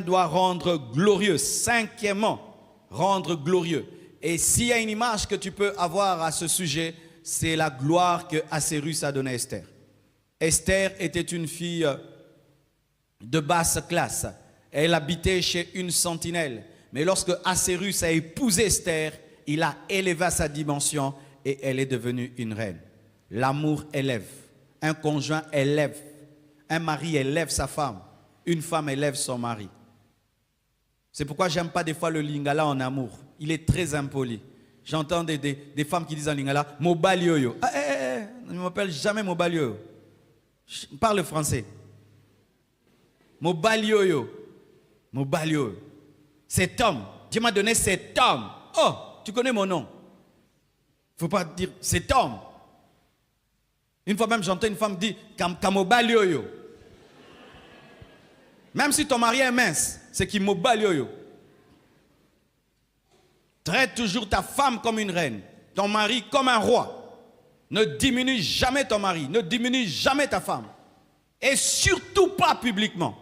doit rendre glorieux. Cinquièmement, rendre glorieux. Et s'il y a une image que tu peux avoir à ce sujet, c'est la gloire que Assérus a donnée à Esther. Esther était une fille de basse classe. Elle habitait chez une sentinelle. Mais lorsque Assérus a épousé Esther, il a élevé à sa dimension et elle est devenue une reine. L'amour élève. Un conjoint élève. Un mari élève sa femme. Une femme élève son mari. C'est pourquoi j'aime pas des fois le lingala en amour. Il est très impoli. J'entends des femmes qui disent en lingala « Mobali yoyo ». Ne m'appelle jamais Mobali yoyo. Je parle français. Mobali yoyo. Mobali yoyo. Cet homme. Dieu m'a donné cet homme. Oh, tu connais mon nom. Il ne faut pas dire cet homme. Une fois même, j'entends une femme dire « Kamobali yoyo ». Même si ton mari est mince, c'est qu'il mobali yoyo. Traite toujours ta femme comme une reine, ton mari comme un roi. Ne diminue jamais ton mari, ne diminue jamais ta femme. Et surtout pas publiquement.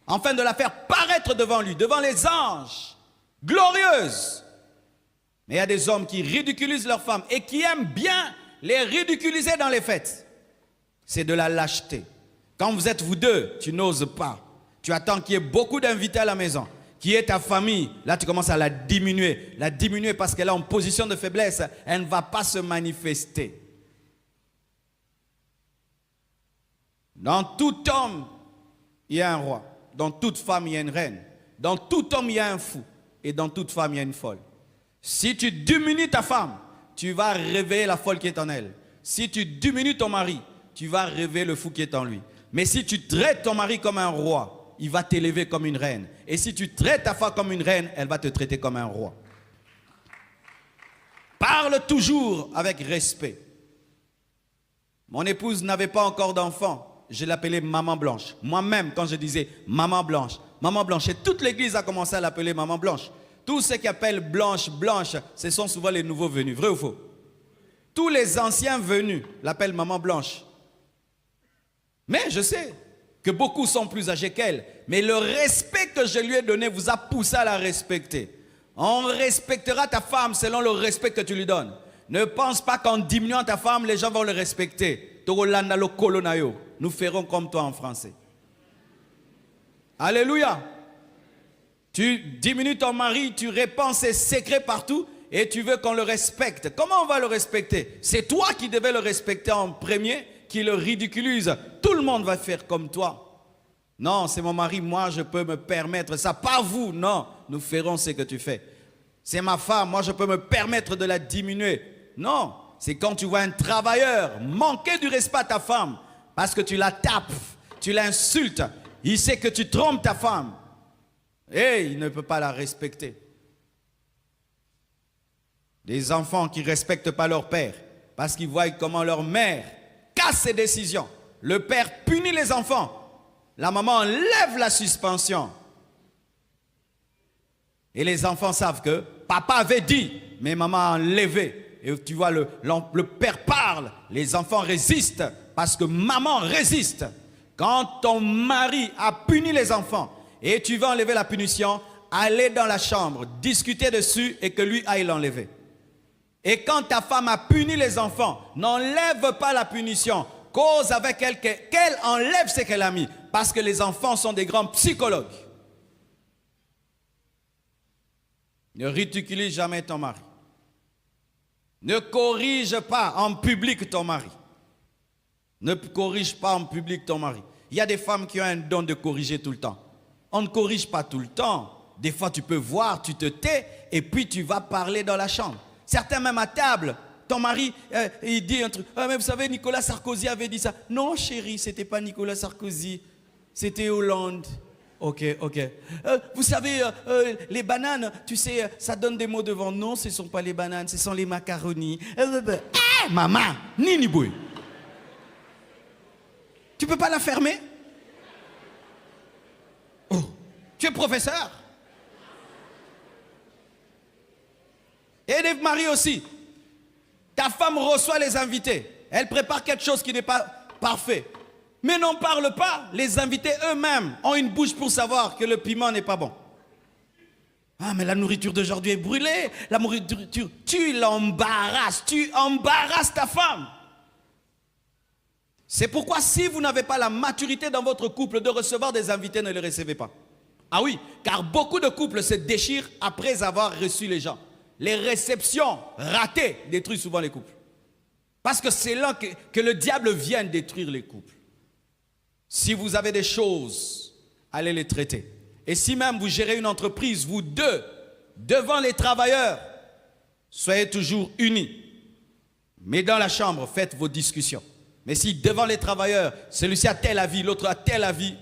Afin de la faire paraître devant lui, devant les anges, glorieuse. Mais il y a des hommes qui ridiculisent leurs femmes et qui aiment bien les ridiculiser dans les fêtes. C'est de la lâcheté. Quand vous êtes vous deux, tu n'oses pas. Tu attends qu'il y ait beaucoup d'invités à la maison. Qui est ta famille, là tu commences à la diminuer. La diminuer parce qu'elle est en position de faiblesse. Elle ne va pas se manifester. Dans tout homme, il y a un roi. Dans toute femme, il y a une reine. Dans tout homme, il y a un fou. Et dans toute femme, il y a une folle. Si tu diminues ta femme, tu vas réveiller la folle qui est en elle. Si tu diminues ton mari, tu vas réveiller le fou qui est en lui. Mais si tu traites ton mari comme un roi, il va t'élever comme une reine. Et si tu traites ta femme comme une reine, elle va te traiter comme un roi. Parle toujours avec respect. Mon épouse n'avait pas encore d'enfant. Je l'appelais Maman Blanche. Moi-même, quand je disais Maman Blanche, et toute l'église a commencé à l'appeler Maman Blanche. Tous ceux qui appellent Blanche, Blanche, ce sont souvent les nouveaux venus. Vrai ou faux? Tous les anciens venus l'appellent Maman Blanche. Mais je sais que beaucoup sont plus âgés qu'elle. Mais le respect que je lui ai donné vous a poussé à la respecter. On respectera ta femme selon le respect que tu lui donnes. Ne pense pas qu'en diminuant ta femme, les gens vont le respecter. Nous ferons comme toi en français. Alléluia. Tu diminues ton mari, tu répands ses secrets partout et tu veux qu'on le respecte. Comment on va le respecter? C'est toi qui devais le respecter en premier, qui le ridiculise. Tout le monde va faire comme toi. Non, c'est mon mari, moi je peux me permettre ça. Pas vous, non, nous ferons ce que tu fais. C'est ma femme, moi je peux me permettre de la diminuer. Non, c'est quand tu vois un travailleur manquer du respect à ta femme parce que tu la tapes, tu l'insultes, il sait que tu trompes ta femme et il ne peut pas la respecter. Des enfants qui ne respectent pas leur père parce qu'ils voient comment leur mère casse ses décisions. Le père punit les enfants. La maman enlève la suspension. Et les enfants savent que papa avait dit, mais maman a enlevé. Et tu vois, le père parle, les enfants résistent parce que maman résiste. Quand ton mari a puni les enfants et tu vas enlever la punition, allez dans la chambre, discuter dessus et que lui aille l'enlever. Et quand ta femme a puni les enfants, n'enlève pas la punition. Cause avec elle qu'elle enlève ce qu'elle a mis. Parce que les enfants sont des grands psychologues. Ne ridiculise jamais ton mari. Ne corrige pas en public ton mari. Ne corrige pas en public ton mari. Il y a des femmes qui ont un don de corriger tout le temps. On ne corrige pas tout le temps. Des fois, tu peux voir, tu te tais et puis tu vas parler dans la chambre. Certains même à table. Ton mari, il dit un truc. Ah, mais vous savez, Nicolas Sarkozy avait dit ça. Non, chérie, ce n'était pas Nicolas Sarkozy. C'était Hollande. Ok. Vous savez, les bananes, tu sais, ça donne des mots devant. Non, ce ne sont pas les bananes, ce sont les macaronis. Maman, Nini Boy. Tu ne peux pas la fermer? Oh, tu es professeur. Et les maris aussi. Ta femme reçoit les invités. Elle prépare quelque chose qui n'est pas parfait. Mais n'en parle pas. Les invités eux-mêmes ont une bouche pour savoir que le piment n'est pas bon. Ah, mais la nourriture d'aujourd'hui est brûlée. La nourriture, tu l'embarrasses. Tu embarrasses ta femme. C'est pourquoi si vous n'avez pas la maturité dans votre couple de recevoir des invités, ne les recevez pas. Ah oui, car beaucoup de couples se déchirent après avoir reçu les gens. Les réceptions ratées détruisent souvent les couples. Parce que c'est là que le diable vient détruire les couples. Si vous avez des choses, allez les traiter. Et si même vous gérez une entreprise, vous deux, devant les travailleurs, soyez toujours unis. Mais dans la chambre, faites vos discussions. Mais si devant les travailleurs, celui-ci a tel avis, l'autre a tel avis,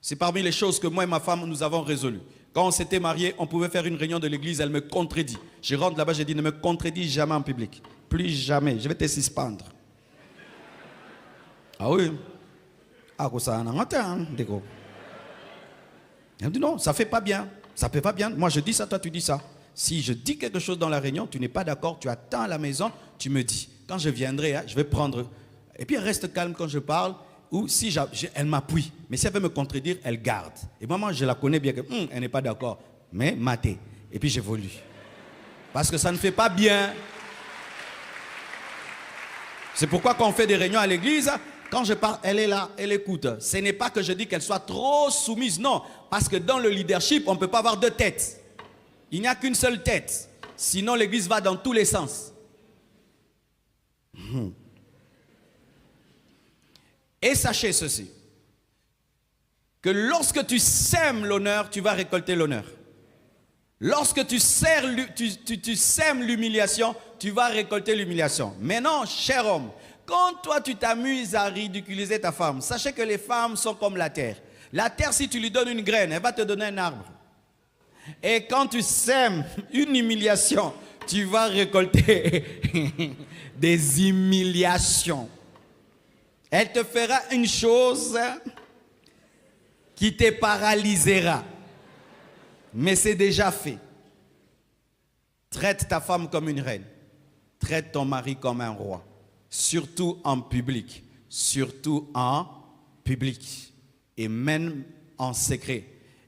c'est parmi les choses que moi et ma femme, nous avons résolues. Quand on s'était mariés, on pouvait faire une réunion de l'église, elle me contredit. Je rentre là-bas, je dis, ne me contredis jamais en public. Plus jamais, je vais te suspendre. Ah oui. Ah, ça en a déco. Elle me dit non, ça ne fait pas bien. Ça ne fait pas bien. Moi, je dis ça, toi, tu dis ça. Si je dis quelque chose dans la réunion, tu n'es pas d'accord, tu attends à la maison, tu me dis. Quand je viendrai, je vais prendre. Et puis, elle reste calme quand je parle. Ou si elle m'appuie. Mais si elle veut me contredire, elle garde. Et moi, je la connais bien que elle n'est pas d'accord. Mais maté. Et puis, j'évolue. Parce que ça ne fait pas bien. C'est pourquoi quand on fait des réunions à l'église, quand je parle, elle est là, elle écoute. Ce n'est pas que je dis qu'elle soit trop soumise, non. Parce que dans le leadership, on ne peut pas avoir deux têtes. Il n'y a qu'une seule tête. Sinon, l'église va dans tous les sens. Et sachez ceci, que lorsque tu sèmes l'honneur, tu vas récolter l'honneur. Lorsque tu sèmes l'humiliation, tu vas récolter l'humiliation. Maintenant, cher homme, quand toi tu t'amuses à ridiculiser ta femme, sachez que les femmes sont comme la terre. La terre, si tu lui donnes une graine, elle va te donner un arbre. Et quand tu sèmes une humiliation, tu vas récolter des humiliations. Elle te fera une chose qui te paralysera. Mais c'est déjà fait. Traite ta femme comme une reine. Traite ton mari comme un roi. Surtout en public. Surtout en public. Et même en secret.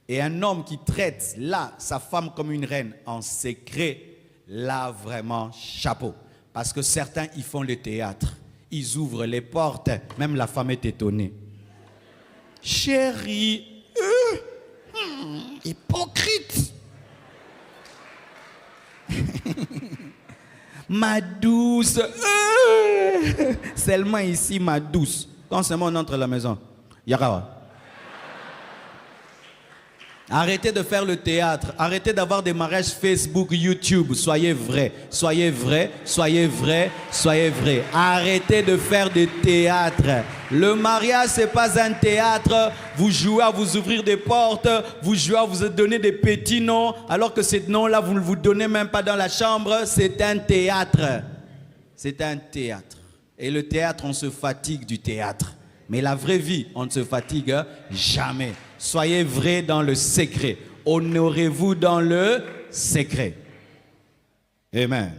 Et un homme qui traite là sa femme comme une reine en secret, là vraiment chapeau. Parce que certains ils font le théâtre. Ils ouvrent les portes. Même la femme est étonnée. Chérie, hypocrite. Ma douce. Seulement ici, ma douce. Quand seulement on entre à la maison, Yarawa. Arrêtez de faire le théâtre. Arrêtez d'avoir des mariages Facebook, YouTube. Soyez vrais. Soyez vrais. Soyez vrais. Soyez vrais. Arrêtez de faire du théâtre. Le mariage, ce n'est pas un théâtre. Vous jouez à vous ouvrir des portes. Vous jouez à vous donner des petits noms. Alors que ces noms-là, vous ne vous donnez même pas dans la chambre. C'est un théâtre. C'est un théâtre. Et le théâtre, on se fatigue du théâtre. Mais la vraie vie, on ne se fatigue jamais. Soyez vrais dans le secret. Honorez-vous dans le secret. Amen.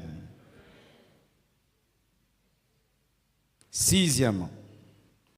Sixièmement,